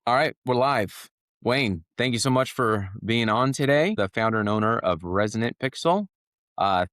All right, we're live. Wayne, thank you so much for being on today, the founder and owner of Resonant Pixel.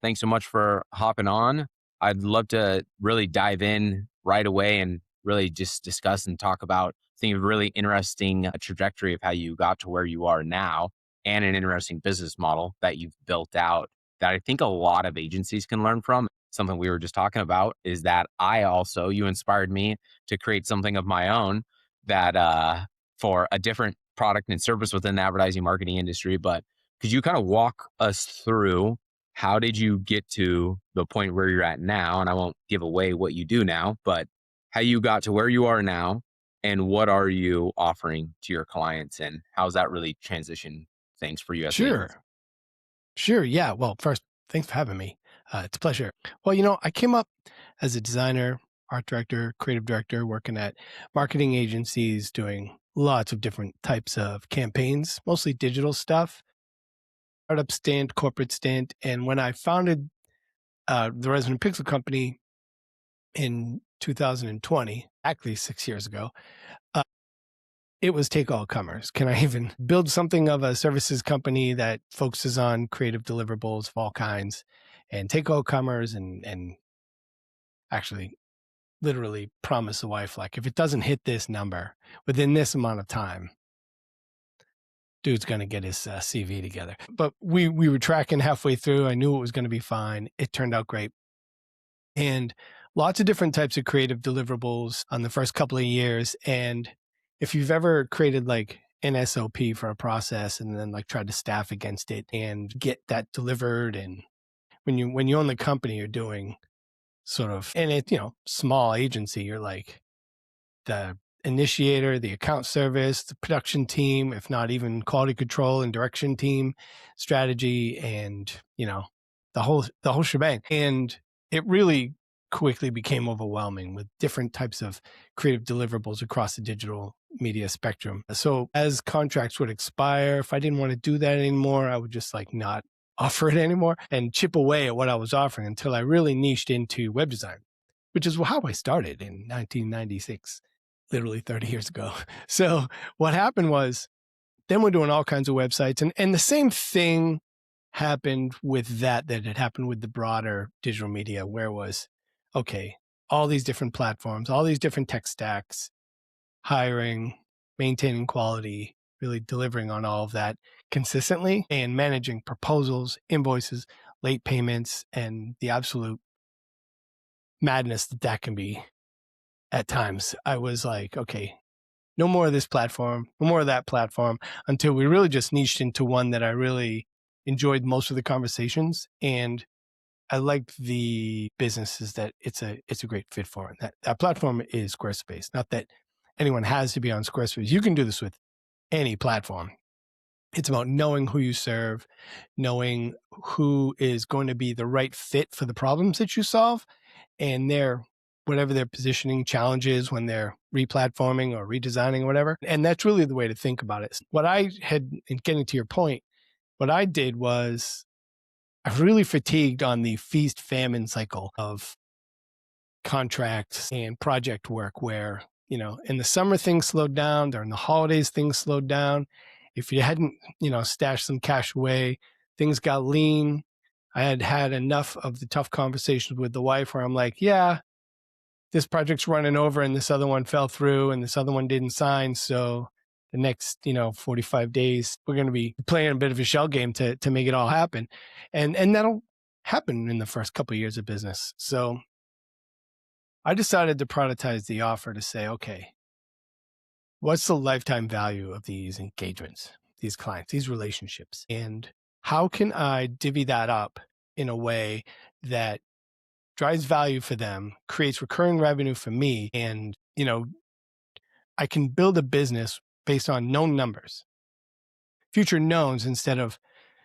Thanks so much for hopping on. I'd love to really dive in right away and really just discuss and talk about, I think, a really interesting trajectory of how you got to where you are now and an interesting business model that you've built out that I think a lot of agencies can learn from. Something we were just talking about is that you inspired me to create something of my own that for a different product and service within the advertising marketing industry. But could you kind of walk us through how did you get to the point where you're at now? And I won't give away what you do now, but how you got to where you are now and what are you offering to your clients and how's that really transition things for you as an agency? Sure. Sure. Yeah. Well, first, thanks for having me. It's a pleasure. Well, I came up as a designer, art director, creative director, working at marketing agencies, doing lots of different types of campaigns, mostly digital stuff, startup stint, corporate stint. And when I founded the Resonant Pixel Company in 2020, actually 6 years ago, uh, it was take all comers. Can I even build something of a services company that focuses on creative deliverables of all kinds and take all comers and actually literally promise the wife, like, if it doesn't hit this number within this amount of time, dude's going to get his CV together. But we were tracking halfway through. I knew it was going to be fine. It turned out great. And lots of different types of creative deliverables on the first couple of years. And if you've ever created like an SOP for a process and then like tried to staff against it and get that delivered, and when you own the company, you're doing sort of, and it, small agency, you're like the initiator, the account service, the production team, if not even quality control and direction team, strategy, and the whole shebang. And it really quickly became overwhelming with different types of creative deliverables across the digital media spectrum. So as contracts would expire, if I didn't want to do that anymore, I would just like not offer it anymore and chip away at what I was offering until I really niched into web design, which is how I started in 1996, literally 30 years ago. So what happened was then we're doing all kinds of websites, and the same thing happened with that had happened with the broader digital media, where it was, okay, all these different platforms, all these different tech stacks, hiring, maintaining quality, really delivering on all of that consistently, and managing proposals, invoices, late payments, and the absolute madness that can be at times. I was like, okay, no more of this platform, no more of that platform, until we really just niched into one that I really enjoyed most of the conversations. And I liked the businesses that it's a great fit for. And that platform is Squarespace. Not that anyone has to be on Squarespace. You can do this with any platform. It's about knowing who you serve, knowing who is going to be the right fit for the problems that you solve, and whatever their positioning challenges when they're replatforming or redesigning or whatever. And that's really the way to think about it. What I had, in getting to your point, what I did was I really fatigued on the feast famine cycle of contracts and project work where, in the summer things slowed down, during the holidays things slowed down. If you hadn't, stashed some cash away, things got lean. I had had enough of the tough conversations with the wife where I'm like, yeah, this project's running over and this other one fell through and this other one didn't sign. So the next, 45 days, we're going to be playing a bit of a shell game to make it all happen. And that'll happen in the first couple of years of business. So I decided to productize the offer to say, okay, what's the lifetime value of these engagements, these clients, these relationships? And how can I divvy that up in a way that drives value for them, creates recurring revenue for me, and, I can build a business based on known numbers, future knowns instead of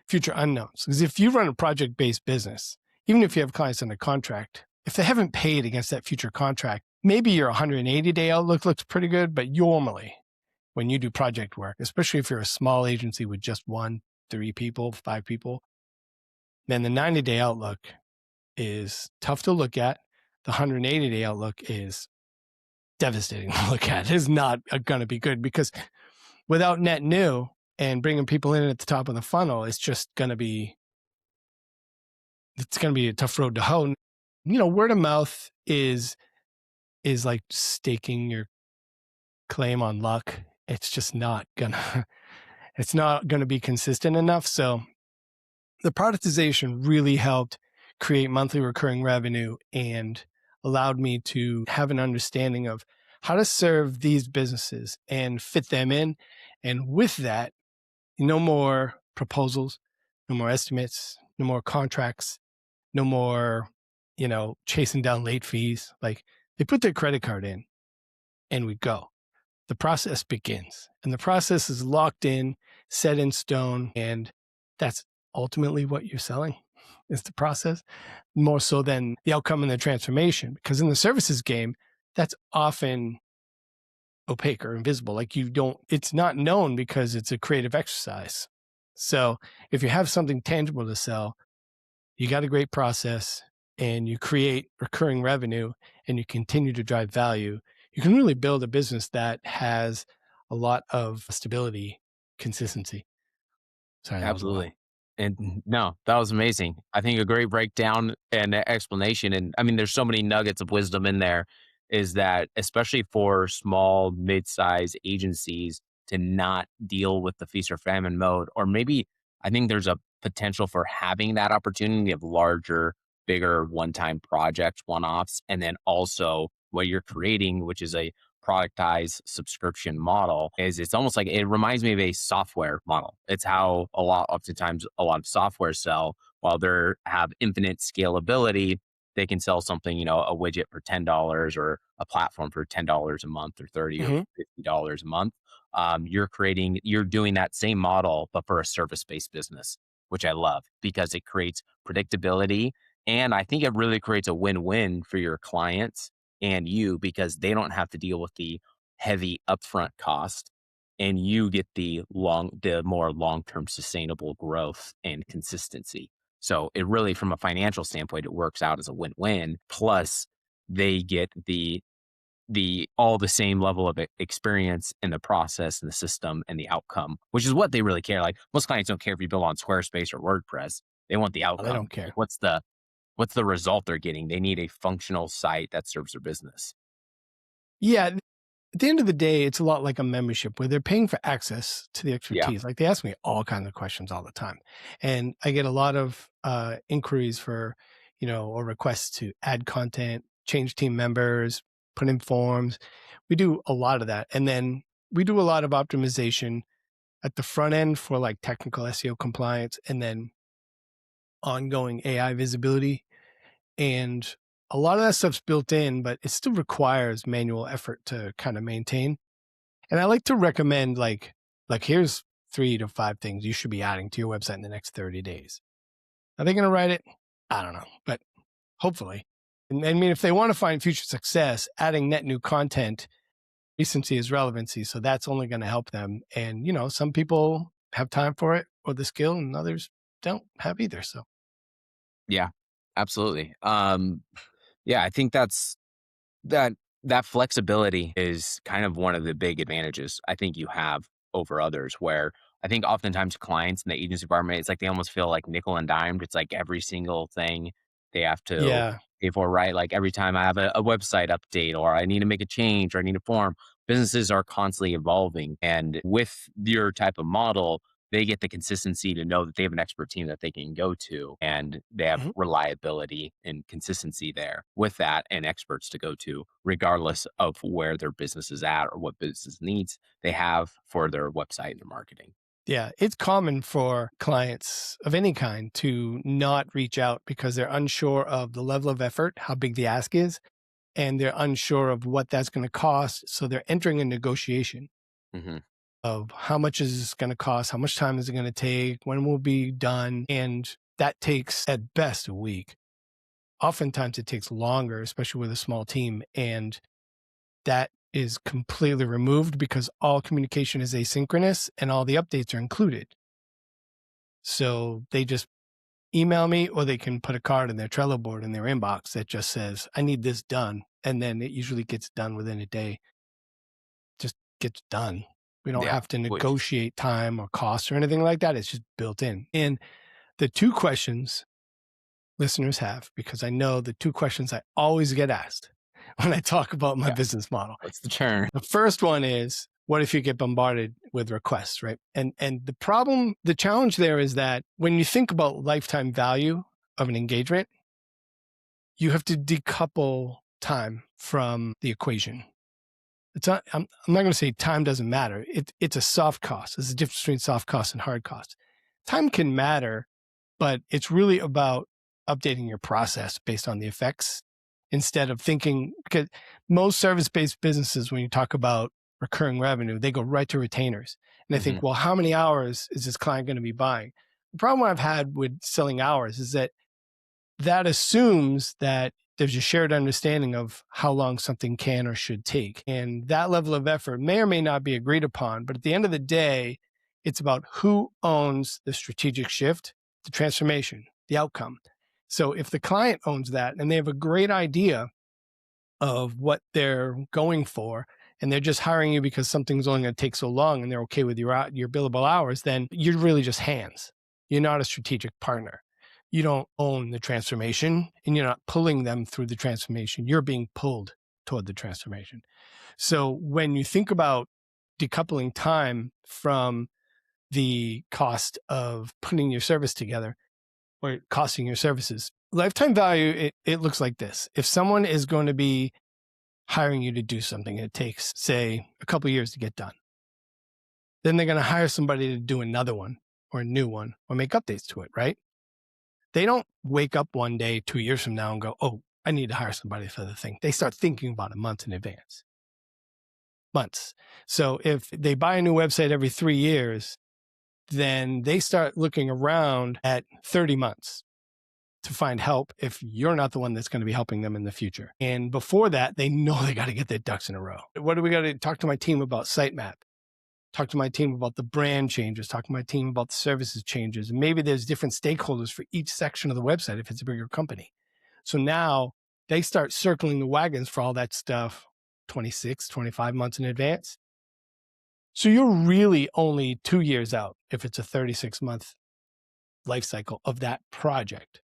future unknowns. Because if you run a project-based business, even if you have clients under contract, if they haven't paid against that future contract, maybe your 180-day outlook looks pretty good, but normally when you do project work, especially if you're a small agency with just 1, 3 people, 5 people, then the 90-day outlook is tough to look at. The 180-day outlook is devastating to look at. It's not going to be good because without net new and bringing people in at the top of the funnel, it's going to be a tough road to hoe. Word of mouth is like staking your claim on luck. It's just not gonna it's not gonna be consistent enough. So the productization really helped create monthly recurring revenue and allowed me to have an understanding of how to serve these businesses and fit them in. And with that, no more proposals, no more estimates, no more contracts, no more, chasing down late fees. Like, they put their credit card in and we go. The process begins, and the process is locked in, set in stone. And that's ultimately what you're selling, is the process, more so than the outcome and the transformation. Because in the services game, that's often opaque or invisible. Like, it's not known because it's a creative exercise. So if you have something tangible to sell, you got a great process and you create recurring revenue and you continue to drive value, you can really build a business that has a lot of stability, consistency. Sorry, that was a lot. Absolutely. And no, that was amazing. I think a great breakdown and explanation. And I mean, there's so many nuggets of wisdom in there. Is that especially for small, mid-size agencies to not deal with the feast or famine mode, or maybe I think there's a potential for having that opportunity of larger, bigger one-time projects, one-offs, and then also what you're creating, which is a productized subscription model, is it's almost like it reminds me of a software model. It's how oftentimes a lot of software sell. While they have infinite scalability, they can sell something, a widget for $10 or a platform for $10 a month or 30 or Mm-hmm. $50 a month. You're doing that same model, but for a service-based business, which I love because it creates predictability. And I think it really creates a win-win for your clients and you, because they don't have to deal with the heavy upfront cost, and you get the more long-term sustainable growth and consistency. So it really, from a financial standpoint, it works out as a win-win. Plus they get the all the same level of experience in the process and the system and the outcome, which is what they really care. Like, most clients don't care if you build on Squarespace or WordPress. They want the Well, they outcome. don't care. Like, what's the result they're getting? They need a functional site that serves their business. Yeah. At the end of the day, it's a lot like a membership where they're paying for access to the Yeah. expertise. Like, they ask me all kinds of questions all the time. And I get a lot of inquiries for, or requests to add content, change team members, put in forms. We do a lot of that. And then we do a lot of optimization at the front end for like technical SEO compliance and then ongoing AI visibility. And a lot of that stuff's built in, but it still requires manual effort to kind of maintain. And I like to recommend here's 3 to 5 things you should be adding to your website in the next 30 days. Are they going to write it? I don't know, but hopefully. And I mean, if they want to find future success, adding net new content, recency is relevancy. So that's only going to help them. And, some people have time for it or the skill and others don't have either. So Yeah, absolutely. Yeah, I think that that flexibility is kind of one of the big advantages I think you have over others, where I think oftentimes clients in the agency environment, it's like they almost feel like nickel and dimed. It's like every single thing they have to yeah. pay for, right? Like every time I have a website update or I need to make a change or I need a form, businesses are constantly evolving. And with your type of model, they get the consistency to know that they have an expert team that they can go to, and they have Mhm. reliability and consistency there with that, and experts to go to regardless of where their business is at or what business needs they have for their website and their marketing. Yeah, it's common for clients of any kind to not reach out because they're unsure of the level of effort, how big the ask is, and they're unsure of what that's going to cost. So they're entering a negotiation Hmm. of how much is this going to cost, how much time is it going to take, when will be done, and that takes at best a week. Oftentimes it takes longer, especially with a small team, and that is completely removed because all communication is asynchronous and all the updates are included. So they just email me, or they can put a card in their Trello board in their inbox that just says, I need this done. And then it usually gets done within a day, just gets done. We don't Yeah. have to Which, negotiate time or cost or anything like that. It's just built in. And the two questions listeners have, because I know the two questions I always get asked when I talk about my yeah, business model. what's the churn? The first one is, what if you get bombarded with requests, right? And the challenge there is that when you think about lifetime value of an engagement, you have to decouple time from the equation. It's not, I'm not going to say time doesn't matter. It's a soft cost. There's a difference between soft cost and hard cost. Time can matter, but it's really about updating your process based on the effects instead of thinking, because most service-based businesses, when you talk about recurring revenue, they go right to retainers. And they think, well, how many hours is this client going to be buying? The problem I've had with selling hours is that assumes that there's a shared understanding of how long something can or should take. And that level of effort may or may not be agreed upon. But at the end of the day, it's about who owns the strategic shift, the transformation, the outcome. So if the client owns that and they have a great idea of what they're going for, and they're just hiring you because something's only going to take so long and they're okay with your billable hours, then you're really just hands. You're not a strategic partner. You don't own the transformation and you're not pulling them through the transformation. You're being pulled toward the transformation. So when you think about decoupling time from the cost of putting your service together or costing your services, lifetime value, it looks like this. If someone is going to be hiring you to do something and it takes, say, a couple of years to get done, then they're going to hire somebody to do another one or a new one or make updates to it, right? They don't wake up one day 2 years from now and go, oh, I need to hire somebody for the thing. They start thinking about it months in advance. Months. So if they buy a new website every 3 years, then they start looking around at 30 months to find help if you're not the one that's going to be helping them in the future. And before that, they know they got to get their ducks in a row. What do we got to talk to my team about sitemap? Talk to my team about the brand changes, talk to my team about the services changes. And maybe there's different stakeholders for each section of the website if it's a bigger company. So now they start circling the wagons for all that stuff 26, 25 months in advance. So you're really only 2 years out if it's a 36-month life cycle of that project.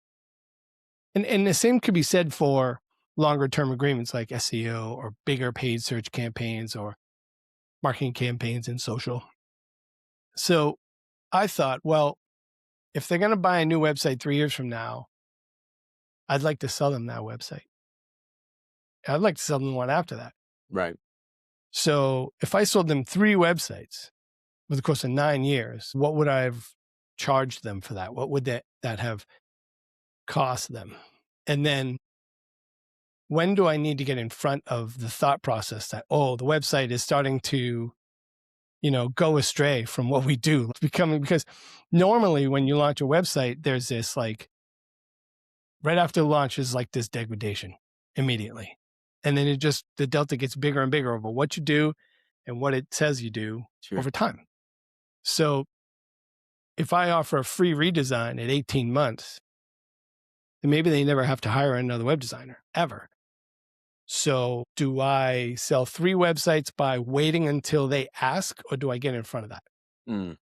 And the same could be said for longer term agreements like SEO or bigger paid search campaigns or marketing campaigns in social. So I thought, well, if they're going to buy a new website 3 years from now, I'd like to sell them that website. I'd like to sell them one after that. Right. So if I sold them 3 websites over the course of 9 years, what would I have charged them for that? What would that have cost them? And then when do I need to get in front of the thought process that, oh, the website is starting to, go astray from what we do? It's becoming, because normally when you launch a website, there's this like, right after launch is like this degradation immediately. And then the delta gets bigger and bigger over what you do and what it says you do over time. So if I offer a free redesign at 18 months, then maybe they never have to hire another web designer ever. So do I sell 3 websites by waiting until they ask, or do I get in front of that?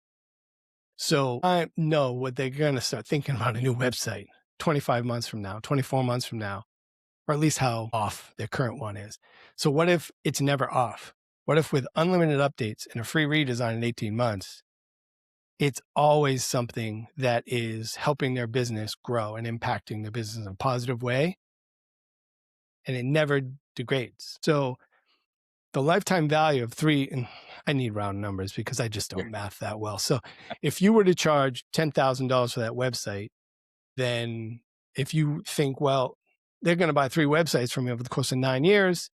So I know what they're going to start thinking about a new website 25 months from now, 24 months from now, or at least how off their current one is. So what if it's never off? What if with unlimited updates and a free redesign in 18 months, it's always something that is helping their business grow and impacting their business in a positive way, and it never degrades? So the lifetime value of 3, and I need round numbers because I just don't math that well. So if you were to charge $10,000 for that website, then if you think, well, they're going to buy 3 websites from me over the course of 9 years,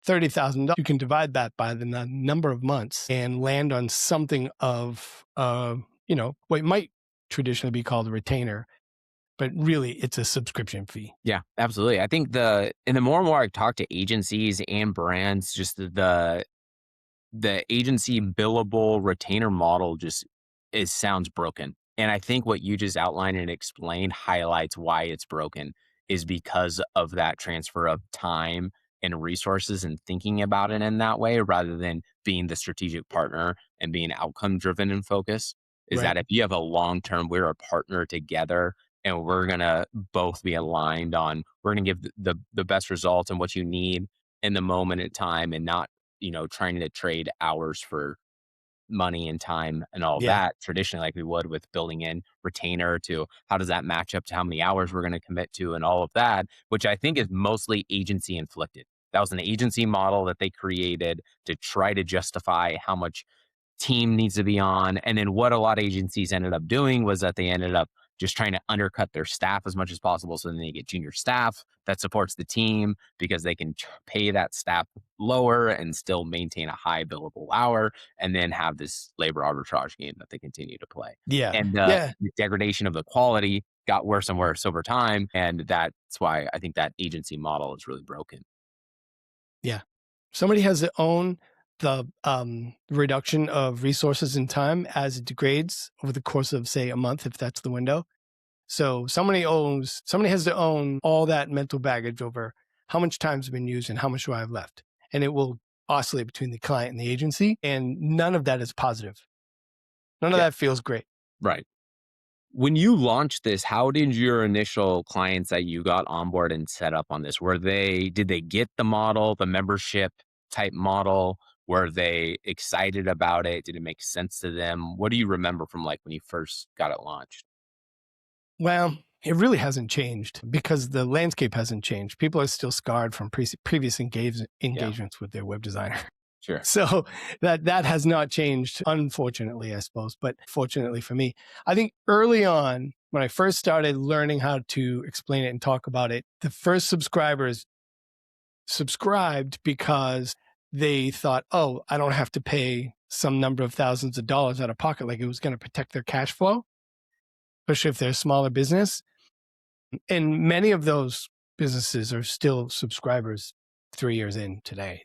$30,000, you can divide that by the number of months and land on something of, what might traditionally be called a retainer, but really it's a subscription fee. Yeah, absolutely. I think the more and more I talk to agencies and brands, just the agency billable retainer model sounds broken. And I think what you just outlined and explained highlights why it's broken, is because of that transfer of time and resources and thinking about it in that way rather than being the strategic partner and being outcome driven and focused. Is Right. that if you have a long term, we're a partner together and we're gonna both be aligned on we're gonna give the best results and what you need in the moment in time and not, trying to trade hours for money and time and all Yeah. that traditionally like we would with building in retainer to how does that match up to how many hours we're going to commit to and all of that, which I think is mostly agency inflicted. That was an agency model that they created to try to justify how much team needs to be on. And then what a lot of agencies ended up doing was that they ended up just trying to undercut their staff as much as possible. So then they get junior staff that supports the team because they can pay that staff lower and still maintain a high billable hour and then have this labor arbitrage game that they continue to play. Yeah. And Yeah. the degradation of the quality got worse and worse over time. And that's why I think that agency model is really broken. Yeah. Somebody has to own the reduction of resources and time as it degrades over the course of, say, a month, if that's the window. So somebody has to own all that mental baggage over how much time's been used and how much do I have left. And it will oscillate between the client and the agency. And none of that is positive. None of Yeah. that feels great. Right. When you launched this, how did your initial clients that you got on board and set up on this? Did they get the model, the membership type model? Were they excited about it? Did it make sense to them? What do you remember from like when you first got it launched? Well, it really hasn't changed because the landscape hasn't changed. People are still scarred from previous Yeah, engagements with their web designer. sure. So that has not changed, unfortunately, I suppose, but fortunately for me. I think early on, when I first started learning how to explain it and talk about it, the first subscribers subscribed because they thought, oh, I don't have to pay some number of thousands of dollars out of pocket, like it was going to protect their cash flow, especially if they're a smaller business. And many of those businesses are still subscribers 3 years in today.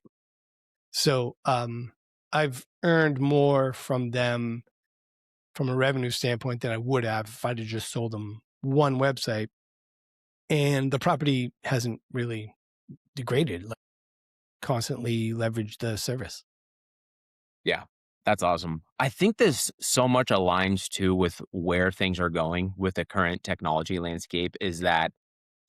So I've earned more from them from a revenue standpoint than I would have if I'd have just sold them one website. And the property hasn't really degraded, like constantly leveraged the service. Yeah, that's awesome. I think this so much aligns too with where things are going with the current technology landscape is that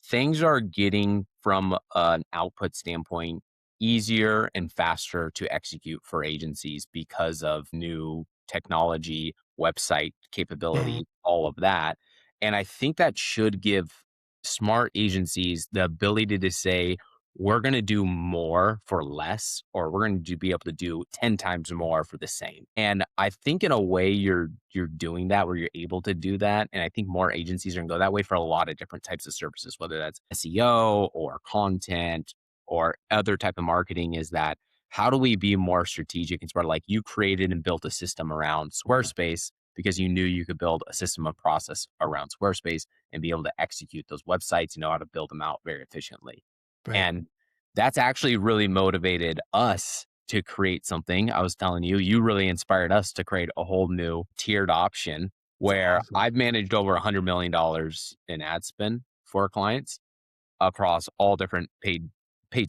things are getting from an output standpoint easier and faster to execute for agencies because of new technology, website Mhm. capability, all of that. And I think that should give smart agencies the ability to say, we're going to do more for less, or we're going to be able to do 10 times more for the same. And I think in a way you're doing that where you're able to do that. And I think more agencies are going to go that way for a lot of different types of services, whether that's SEO or content or other type of marketing is that how do we be more strategic and smart? Like you created and built a system around Squarespace because you knew you could build a system of process around Squarespace and be able to execute those websites, you know how to build them out very efficiently. Right. And that's actually really motivated us to create something. I was telling you, you really inspired us to create a whole new tiered option It's where awesome. I've managed over $100 million in ad spend for clients across all different paid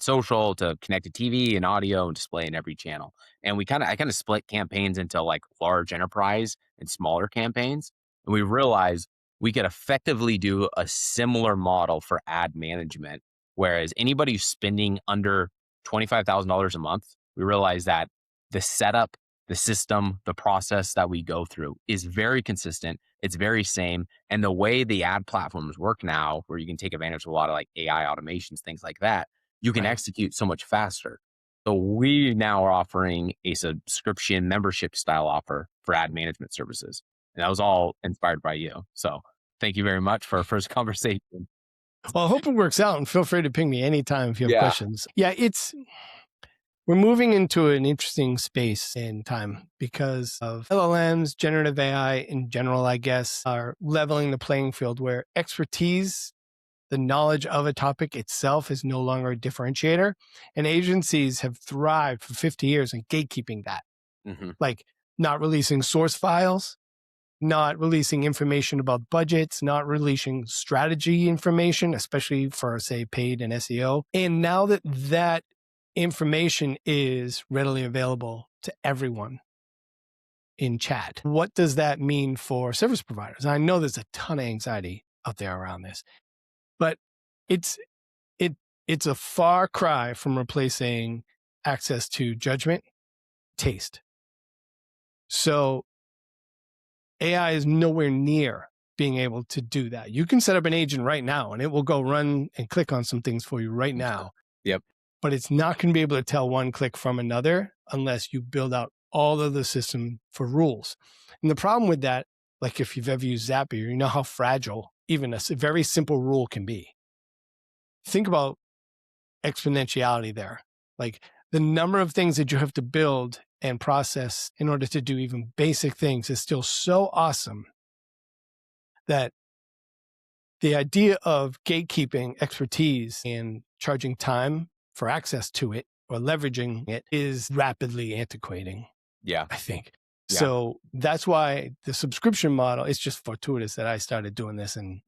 social to connected TV and audio and display in every channel. And I kind of split campaigns into like large enterprise and smaller campaigns. And we realized we could effectively do a similar model for ad management. Whereas anybody who's spending under $25,000 a month, we realize that the setup, the system, the process that we go through is very consistent. It's very same. And the way the ad platforms work now, where you can take advantage of a lot of like AI automations, things like that, you can Right. execute so much faster. So we now are offering a subscription membership style offer for ad management services. And that was all inspired by you. So thank you very much for our first conversation. Well, I hope it works out and feel free to ping me anytime if you have Yeah. questions. Yeah, we're moving into an interesting space in time because of LLMs, generative AI in general, I guess, are leveling the playing field where expertise, the knowledge of a topic itself is no longer a differentiator. And agencies have thrived for 50 years in gatekeeping that, Hmm. like not releasing source files, not releasing information about budgets, not releasing strategy information, especially for, say, paid and SEO. And now that that information is readily available to everyone in chat, what does that mean for service providers? I know there's a ton of anxiety out there around this, but it's it's a far cry from replacing access to judgment, taste. So AI is nowhere near being able to do that. You can set up an agent right now and it will go run and click on some things for you right now. Yep. But it's not going to be able to tell one click from another unless you build out all of the system for rules. And the problem with that, like if you've ever used Zapier, you know how fragile even a very simple rule can be. Think about exponentiality there. Like the number of things that you have to build and process in order to do even basic things is still so awesome that the idea of gatekeeping expertise and charging time for access to it or leveraging it is rapidly antiquating. Yeah. I think. Yeah. So that's why the subscription model, it's just fortuitous that I started doing this. And,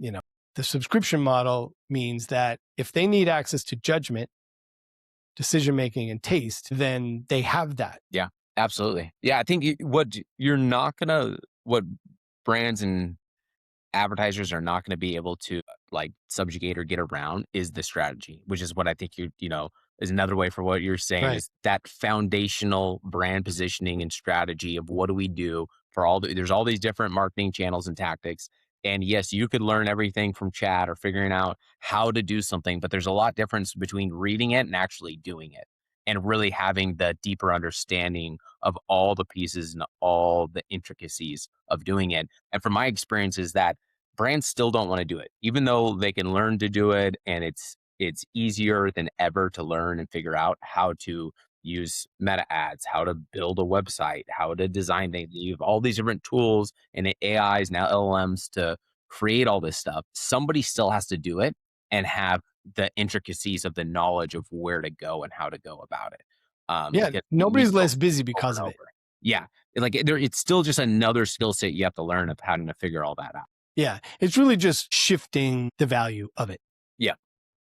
the subscription model means that if they need access to judgment, decision-making, and taste, then they have that. Yeah, absolutely. Yeah, I think what brands and advertisers are not going to be able to like subjugate or get around is the strategy, which is what I think is another way for what you're saying Right. is that foundational brand positioning and strategy of what do we do for there's all these different marketing channels and tactics. And yes, you could learn everything from chat or figuring out how to do something, but there's a lot difference between reading it and actually doing it and really having the deeper understanding of all the pieces and all the intricacies of doing it. And from my experience is that brands still don't want to do it, even though they can learn to do it. And it's easier than ever to learn and figure out how to use meta ads, how to build a website, how to design things. You have all these different tools and AIs, now LLMs to create all this stuff. Somebody still has to do it and have the intricacies of the knowledge of where to go and how to go about it. Yeah, Because we nobody's go less busy over because and of it. over. Yeah, it's still just another skill set you have to learn of how to figure all that out. Yeah, it's really just shifting the value of it. Yeah.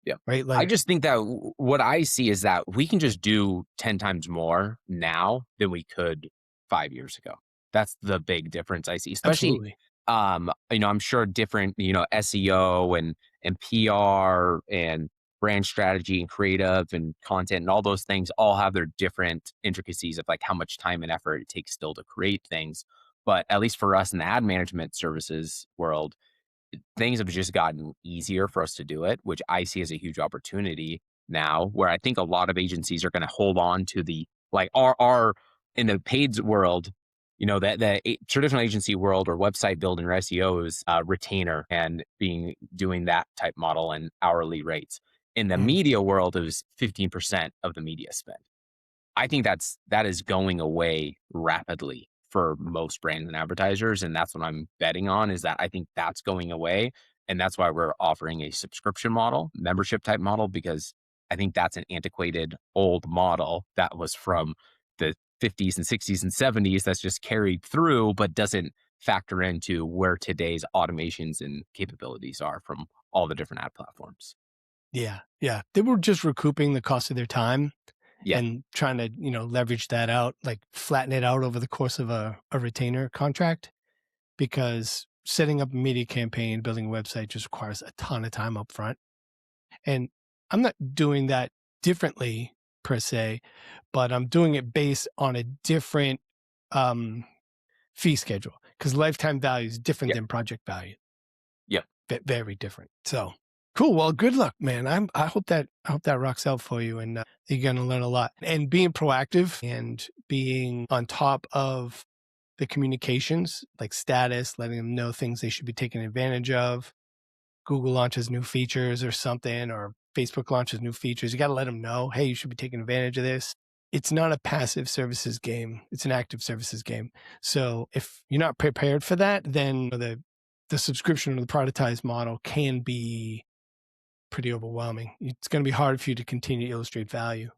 Yeah. Right. I just think that what I see is that we can just do 10 times more now than we could 5 years ago. That's the big difference I see, especially, absolutely. I'm sure different, SEO and PR and brand strategy and creative and content and all those things all have their different intricacies of like how much time and effort it takes still to create things. But at least for us in the ad management services world, things have just gotten easier for us to do it, which I see as a huge opportunity now, where I think a lot of agencies are going to hold on to the like our in the paid world, that traditional agency world or website building or SEO is retainer and doing that type model and hourly rates. In the media world, it was 15% of the media spend. I think that is going away rapidly for most brands and advertisers, and that's what I'm betting on is that I think that's going away, and that's why we're offering a subscription model, membership type model, because I think that's an antiquated old model that was from the 50s and 60s and 70s that's just carried through, but doesn't factor into where today's automations and capabilities are from all the different ad platforms. Yeah. Yeah. They were just recouping the cost of their time. Yeah. And trying to, leverage that out, like flatten it out over the course of a retainer contract, because setting up a media campaign, building a website just requires a ton of time up front. And I'm not doing that differently per se, but I'm doing it based on a different fee schedule because lifetime value is different than project value. Yeah. Very different. So cool. Well, good luck, man. I hope that rocks out for you, and you're going to learn a lot. And being proactive and being on top of the communications, like status, letting them know things they should be taking advantage of. Google launches new features or something, or Facebook launches new features. You got to let them know, hey, you should be taking advantage of this. It's not a passive services game. It's an active services game. So if you're not prepared for that, then the subscription or the productized model can be pretty overwhelming. It's going to be hard for you to continue to illustrate value.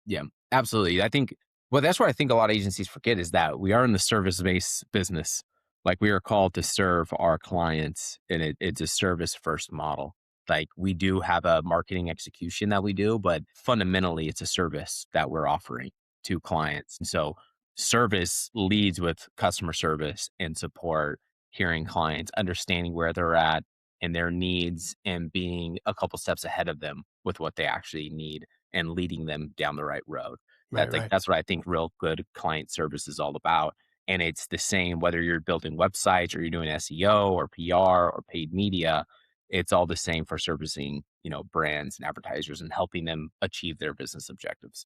Yeah, absolutely. I think, well, that's where I think a lot of agencies forget is that we are in the service-based business. Like we are called to serve our clients, and it's a service first model. Like we do have a marketing execution that we do, but fundamentally it's a service that we're offering to clients. And so service leads with customer service and support, hearing clients, understanding where they're at and their needs, and being a couple steps ahead of them with what they actually need and leading them down the right road. Right, right. That's what I think real good client service is all about. And it's the same whether you're building websites or you're doing SEO or PR or paid media. It's all the same for servicing, brands and advertisers and helping them achieve their business objectives.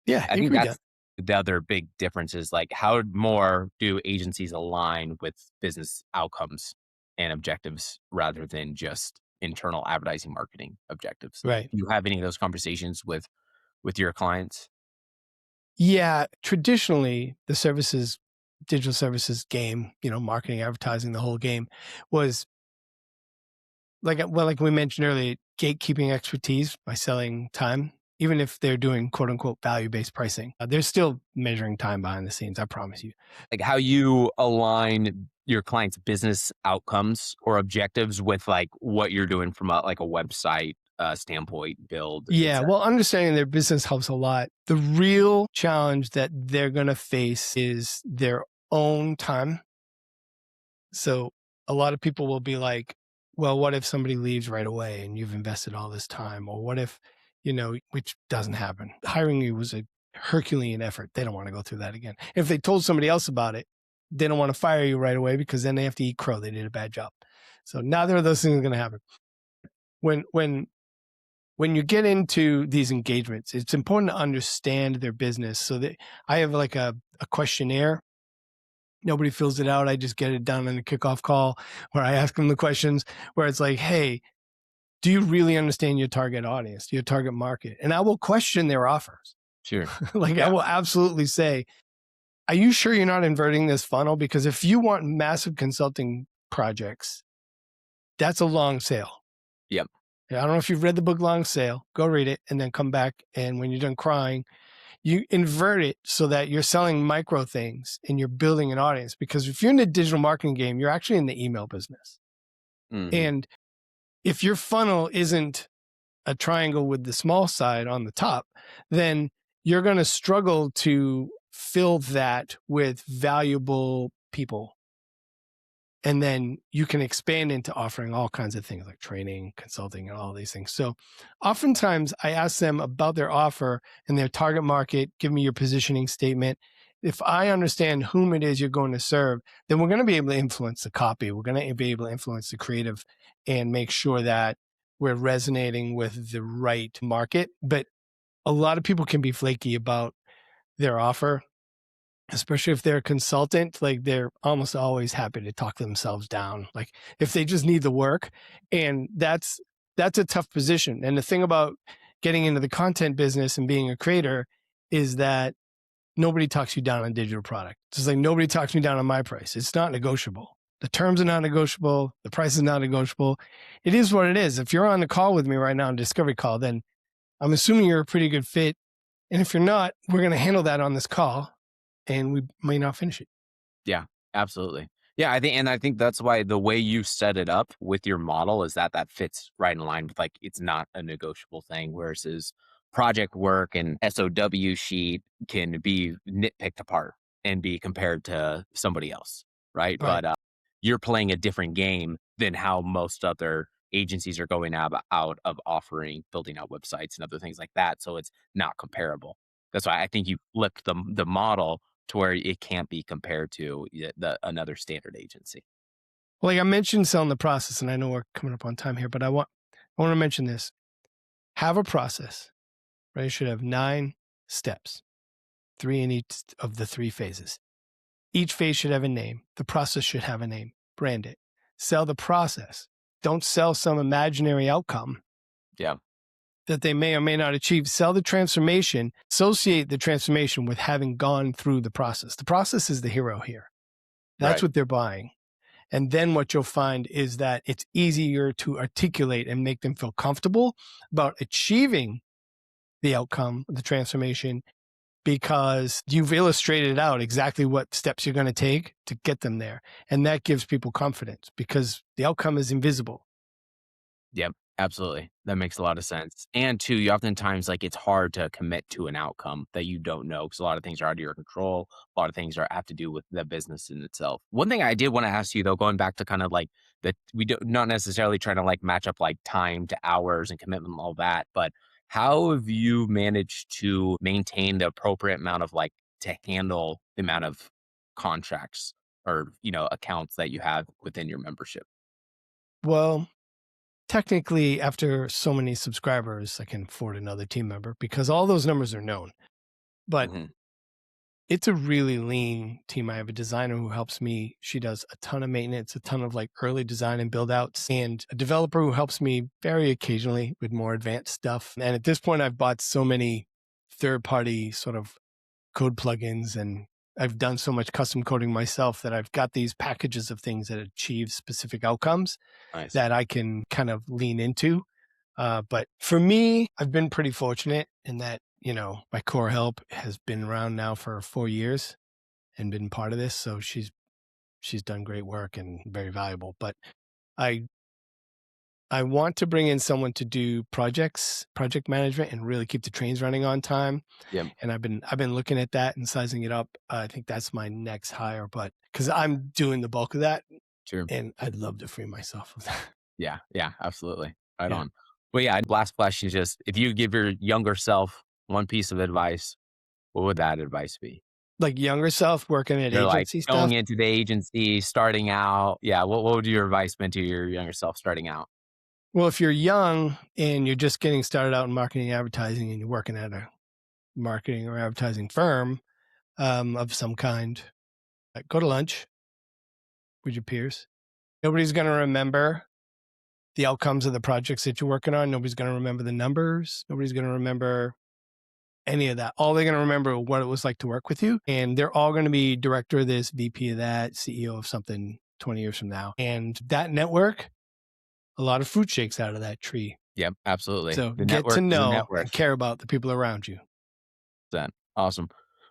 Yeah, I I think agree with that. that's the other big difference is like how more do agencies align with business outcomes and objectives rather than just internal advertising marketing objectives. Right. Do you have any of those conversations with your clients? Yeah, traditionally, the services, digital services game, marketing, advertising, the whole game was like we mentioned earlier, gatekeeping expertise by selling time. Even if they're doing quote unquote value based pricing, they're still measuring time behind the scenes. I promise you. Like how you align your client's business outcomes or objectives with like what you're doing from a website standpoint, build, Yeah, etc. well, understanding their business helps a lot. The real challenge that they're going to face is their own time. So a lot of people will be like, well, what if somebody leaves right away and you've invested all this time? Or what if, which doesn't happen. Hiring you was a Herculean effort. They don't want to go through that again. If they told somebody else about it, they don't want to fire you right away because then they have to eat crow. They did a bad job. So neither of those things are going to happen. When when you get into these engagements, it's important to understand their business. So that I have like a questionnaire. Nobody fills it out. I just get it done in a kickoff call where I ask them the questions where it's like, hey, do you really understand your target audience, your target market? And I will question their offers. Sure. Like I Yeah. will absolutely say, are you sure you're not inverting this funnel? Because if you want massive consulting projects, that's a long sale. Yep. I don't know if you've read the book Long Sale. Go read it and then come back. And when you're done crying, you invert it so that you're selling micro things and you're building an audience. Because if you're in the digital marketing game, you're actually in the email business. Hmm. And if your funnel isn't a triangle with the small side on the top, then you're going to struggle to fill that with valuable people. And then you can expand into offering all kinds of things like training, consulting, and all these things. So oftentimes I ask them about their offer and their target market. Give me your positioning statement. If I understand whom it is you're going to serve, then we're going to be able to influence the copy. We're going to be able to influence the creative and make sure that we're resonating with the right market. But a lot of people can be flaky about their offer, especially if they're a consultant. Like they're almost always happy to talk themselves down, like if they just need the work. And that's a tough position. And the thing about getting into the content business and being a creator is that nobody talks you down on digital product. It's just like nobody talks me down on my price. It's not negotiable. The terms are not negotiable. The price is not negotiable. It is what it is. If you're on the call with me right now, on discovery call, then I'm assuming you're a pretty good fit. And if you're not, we're going to handle that on this call and we may not finish it. Yeah, absolutely. Yeah, I think that's why the way you set it up with your model is that fits right in line with like it's not a negotiable thing. Whereas project work and SOW sheet can be nitpicked apart and be compared to somebody else, right? Right. But you're playing a different game than how most other agencies are going out of offering, building out websites and other things like that. So it's not comparable. That's why I think you flipped the model to where it can't be compared to another standard agency. Well, like I mentioned selling the process, and I know we're coming up on time here, but I want to mention this. Have a process, right? You should have 9 steps, 3 in each of the 3 phases. Each phase should have a name. The process should have a name. Brand it. Sell the process. Don't sell some imaginary outcome Yeah. that they may or may not achieve. Sell the transformation. Associate the transformation with having gone through the process. The process is the hero here. That's Right. what they're buying. And then what you'll find is that it's easier to articulate and make them feel comfortable about achieving the outcome, the transformation, because you've illustrated out exactly what steps you're going to take to get them there. And that gives people confidence because the outcome is invisible. Yep, absolutely. That makes a lot of sense. And two, you oftentimes like it's hard to commit to an outcome that you don't know because a lot of things are out of your control. A lot of things have to do with the business in itself. One thing I did want to ask you though, going back to kind of like that, we don't not necessarily trying to like match up like time to hours and commitment and all that, but how have you managed to maintain the appropriate amount of like to handle the amount of contracts or accounts that you have within your membership? Well, technically, after so many subscribers, I can afford another team member because all those numbers are known. But Hmm. it's a really lean team. I have a designer who helps me. She does a ton of maintenance, a ton of like early design and build outs, and a developer who helps me very occasionally with more advanced stuff. And at this point, I've bought so many third party sort of code plugins and I've done so much custom coding myself that I've got these packages of things that achieve specific outcomes Nice. that I can kind of lean into. But for me, I've been pretty fortunate in that, my core help has been around now for 4 years and been part of this. So she's done great work and very valuable. But I I want to bring in someone to do project management and really keep the trains running on time. Yep. And I've been looking at that and sizing it up. I think that's my next hire, but because I'm doing the bulk of that Sure. and I'd love to free myself of that. Yeah, yeah, absolutely. Right Yeah. on. Well, yeah, last question is just if you give your younger self one piece of advice, what would that advice be? Like younger self working at You're like agency going stuff. into the agency, starting out. Yeah, what would your advice been to your younger self starting out? Well, if you're young and you're just getting started out in marketing and advertising and you're working at a marketing or advertising firm of some kind, go to lunch with your peers. Nobody's going to remember the outcomes of the projects that you're working on. Nobody's going to remember the numbers. Nobody's going to remember any of that. All they're going to remember is what it was like to work with you. And they're all going to be director of this, VP of that, CEO of something 20 years from now. And that network, a lot of fruit shakes out of that tree. Yep, absolutely. So The get to network is a net know and worth. care about the people around you. Then awesome.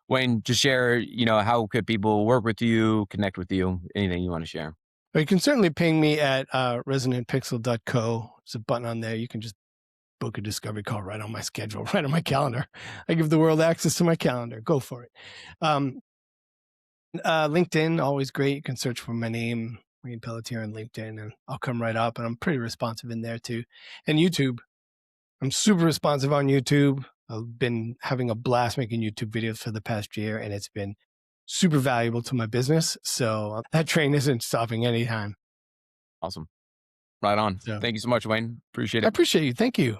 Wayne, just share, how could people work with you, connect with you, anything you want to share? But you can certainly ping me at resonantpixel.co. There's a button on there. You can just book a discovery call right on my schedule, right on my calendar. I give the world access to my calendar. Go for it. LinkedIn, always great. You can search for my name, Wayne Pelletier, on LinkedIn, and I'll come right up. And I'm pretty responsive in there too. And YouTube, I'm super responsive on YouTube. I've been having a blast making YouTube videos for the past year, and it's been super valuable to my business. So that train isn't stopping anytime. Awesome. Right on. So Thank you so much, Wayne. Appreciate I it. appreciate you. Thank you.